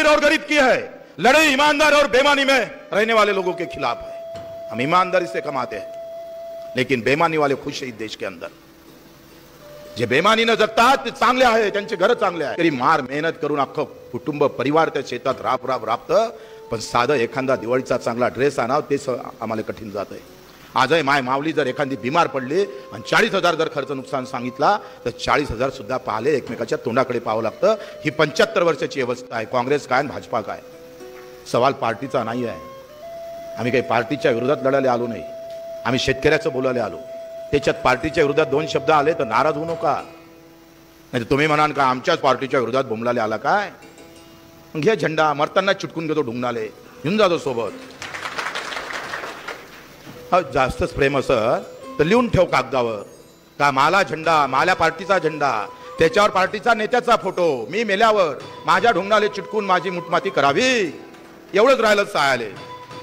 और गरीब की है, लड़ाई ईमानदार और बेईमानी में रहने वाले लोगों के खिलाफ है। हम ईमानदारी से कमाते हैं, लेकिन बेईमानी वाले खुश आहेत देश के अंदर। जे बेईमानीनं जगतात ते चांगले आहे, त्यांचे घर चांगले आहे। तरी मार मेहनत करून अख्खं कुटुंब परिवार त्या शेतात राबतं, पण साधं एखादा दिवाळीचा चांगला ड्रेस आणावं तेच आम्हाला कठीण जात आहे। आजही माय माऊली जर एखादी बीमार पडली आणि 40,000 जर खर्च नुकसान सांगितला तर 40,000 सुद्धा पाहिले एकमेकाच्या तोंडाकडे पाहावं लागतं। ही 75 वर्षाची अवस्था आहे। काँग्रेस काय आणि भाजपा काय, सवाल पार्टीचा नाही आहे। आम्ही काही पार्टीच्या विरोधात लढायला आलो नाही, आम्ही शेतकऱ्याचं बोलायला आलो। त्याच्यात पार्टीच्या विरोधात 2 शब्द आले तर नाराज होऊ नका, नाही तुम्ही म्हणाल का आमच्याच पार्टीच्या विरोधात बोंबलाले आला काय। घे झेंडा, मरताना चिटकून घेतो ढुंगणाले, घेऊन जातो सोबत। जास्तच प्रेम असं तर लिहून ठेव कागदावर का मला झेंडा, माझ्या पार्टीचा झेंडा, त्याच्यावर पार्टीचा नेत्याचा फोटो, मी मेल्यावर माझ्या ढुंगणाले चिटकून माझी मुठमाती करावी, एवढंच राहिलं सायाले।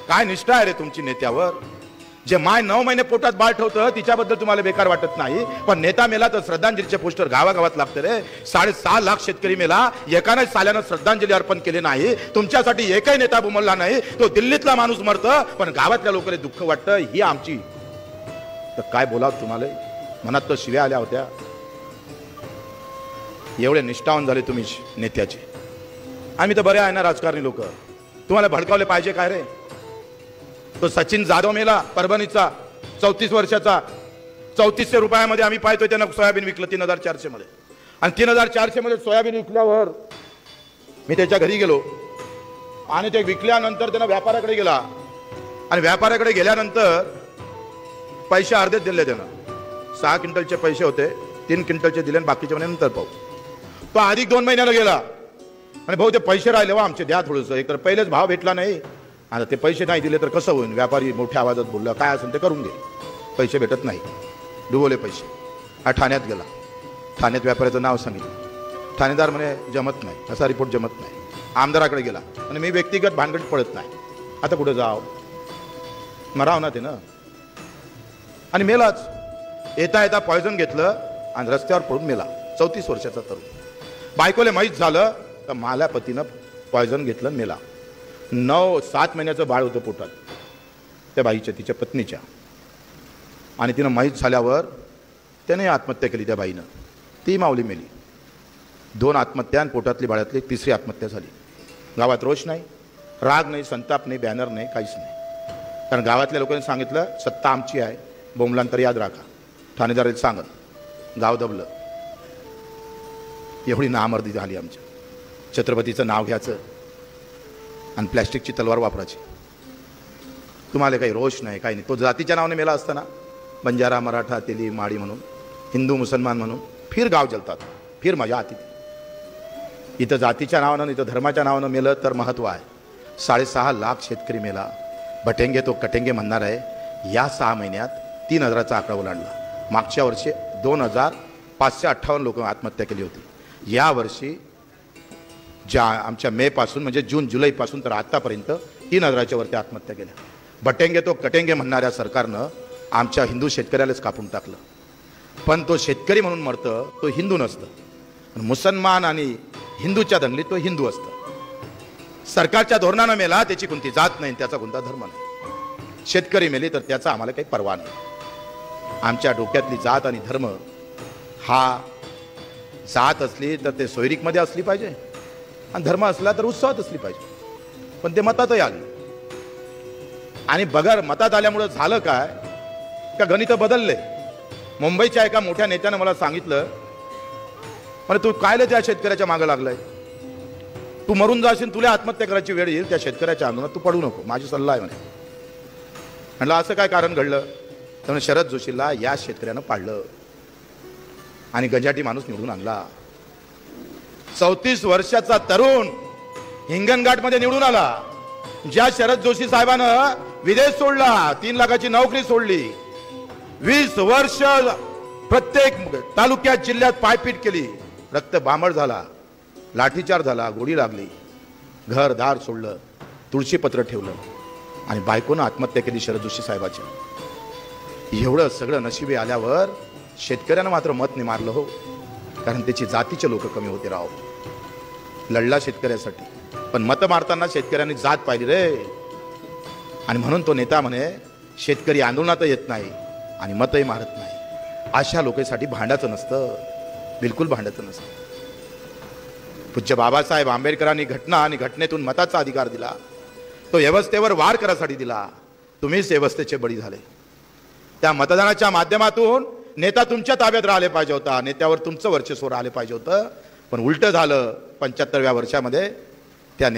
काय निष्ठा आहे रे तुमची नेत्यावर। जे माय 9 महिने पोटात बाळ ठेवतं तिच्याबद्दल तुम्हाला बेकार वाटत नाही, पण नेता मेला तर श्रद्धांजलीचे पोस्टर गावागावात लागते रे। 6.5 लाख शेतकरी मेला, एकाने साल्यानं श्रद्धांजली अर्पण केली नाही। तुमच्यासाठी एकही नेता बुमलला नाही, तो दिल्लीतला माणूस मरतं पण गावातल्या लोकांना दुःख वाटतं। ही आमची तर काय बोलावं तुम्हाला, मनात तर शिव्या आल्या होत्या। एवढे निष्ठावान झाले तुम्ही नेत्याचे। आम्ही तर बरे आहे ना राजकारणी लोक, तुम्हाला भडकावले पाहिजे काय रे। तो सचिन जाधव मेला परभणीचा, 34 वर्षाचा, 3400 रुपयामध्ये आम्ही पाहतोय त्यानं सोयाबीन विकलं 3400 मध्ये। आणि 3400 मध्ये सोयाबीन विकल्यावर मी त्याच्या घरी गेलो आणि ते विकल्यानंतर त्यानं व्यापाऱ्याकडे गेला आणि व्यापाऱ्याकडे गेल्यानंतर पैसे अर्धेच दिले त्यानं। 6 क्विंटलचे पैसे होते, 3 क्विंटलचे दिले आणि बाकीचे म्हणे नंतर पाहू। तो अधिक 2 महिन्याला गेला आणि भाऊ ते पैसे राहिले वा आमचे द्या थोडंसं, एक तर पहिलेच भाव भेटला नाही, आता ते पैसे नाही दिले तर कसं होईल। व्यापारी मोठ्या आवाजात बोलला काय असेल ते करून घे, पैसे भेटत नाही, डुबवले पैसे। ठाण्यात गेला, ठाण्यात व्यापाऱ्याचं नाव सांगितलं, ठाणेदार म्हणे जमत नाही, असा रिपोर्ट जमत नाही। आमदाराकडे गेला आणि मी व्यक्तिगत भानगड पडत नाही, आता कुठे जाव, मराव ना ते ना। आणि मेलाच, येता येता पॉयझन घेतलं आणि रस्त्यावर पडून मेला 34 वर्षाचा तरुण। बायकोले माहीत झालं तर माझ्या पतीनं पॉयझन घेतलं, मेला। 7 महिन्याचं बाळ होतं पोटात त्या बाईच्या, तिच्या पत्नीच्या, आणि तिनं माहीत झाल्यावर त्याने आत्महत्या केली त्या बाईनं। ती माऊली मेली। 2 आत्महत्या आणि पोटातली बाळातली 3री आत्महत्या झाली। गावात रोष नाही, राग नाही, संताप नाही, बॅनर नाही, काहीच नाही, कारण गावातल्या लोकांनी सांगितलं सत्ता आमची आहे, बोंबलांतर याद राखा। ठाणेदाराला सांगत गाव दबलं। एवढी नामर्दी झाली आमच्या। छत्रपतीचं नाव घ्यायचं आणि प्लॅस्टिकची तलवार वापरायची। तुम्हाला काही रोष नाही, काही नाही। तो जातीच्या नावाने मेला असताना बंजारा, मराठा, तेली, माडी म्हणून, हिंदू मुसलमान म्हणून फिर गाव जलतात, फिर मजा आती। इथं जातीच्या नावानं, इथं धर्माच्या नावानं मेलं तर महत्त्व आहे। 6.5 लाख शेतकरी मेला, बटेंगे तो कटेंगे म्हणणार आहे। या 6 महिन्यात 3000चा आकडा ओलांडला। मागच्या वर्षी 2558 लोक आत्महत्या केली होती। या वर्षी ज्या आमच्या मे पासून म्हणजे जून जुलैपासून तर आतापर्यंत 3000च्या वरती आत्महत्या केल्या। बटेंगे तो कटेंगे म्हणणाऱ्या सरकारनं आमच्या हिंदू शेतकऱ्यालाच कापून टाकलं। पण तो शेतकरी म्हणून मरतं, तो हिंदू नसतं। मुसलमान आणि हिंदूच्या दंगलीत तो हिंदू असतं। सरकारच्या धोरणानं मेला, त्याची कोणती जात नाही, त्याचा कोणता धर्म नाही। शेतकरी मेले तर त्याचा आम्हाला काही पर्वा नाही। आमच्या डोक्यातली जात आणि धर्म, हा जात असली तर ते सोयरीकमध्ये असली पाहिजे आणि धर्म असला तर उत्साहात असली पाहिजे, पण ते मतातही आली। आणि बगर मतात आल्यामुळे झालं काय का गणित बदलले। मुंबईच्या एका मोठ्या नेत्यानं मला सांगितलं, म्हणे तू कायले त्या शेतकऱ्याच्या मागे लागलाय, तू मरून जाशील, तुला आत्महत्या करायची वेळ येईल, त्या शेतकऱ्याच्या आंदोलनात तू पडू नको, माझी सल्ला आहे म्हणे। म्हणलं असं काय कारण घडलं, तर शरद जोशीला या शेतकऱ्यानं पाडलं आणि गंजाटी माणूस निवडून आणला। 34 वर्षाचा तरुण हिंगणघाटमध्ये निवडून आला। ज्या शरद जोशी साहेबानं विदेश सोडला, 3 लाखाची नोकरी सोडली, 20 वर्ष प्रत्येक तालुक्यात जिल्ह्यात पायपीट केली, रक्त बांबळ झाला, लाठीचार झाला, गोळी लागली, घर दार सोडलं, तुळशीपत्र ठेवलं आणि बायकोनं आत्महत्या केली शरद जोशी साहेबाची। एवढं सगळं नशिबी आल्यावर शेतकऱ्यानं मात्र मत नाही मारलं हो, कारण त्याची जातीचे लोक कमी होते राव। लढला शेतकऱ्यासाठी, पण मत मारताना शेतकऱ्यांनी जात पाहिली रे. आणि म्हणून तो नेता म्हणे शेतकरी आंदोलनात येत नाही आणि मतही मारत नाही. अशा लोकांसाठी भांडायचं नसतं, बिलकुल भांडायचं नसतं. पूज्य बाबासाहेब आंबेडकरांनी घटना आणि घटनेतून मताचा अधिकार दिला, तो व्यवस्थेवर वार करायसाठी दिला. तुम्हीच व्यवस्थेचे बळी झाले. त्या मतदानाच्या माध्यमातून नेता तुमच्या ताब्यात राहिले पाहिजे होता, नेत्यावर तुमचं वर्चस्व राहिले पाहिजे होतं. पण उलटं झालं. 75व्या वर्षामध्ये त्या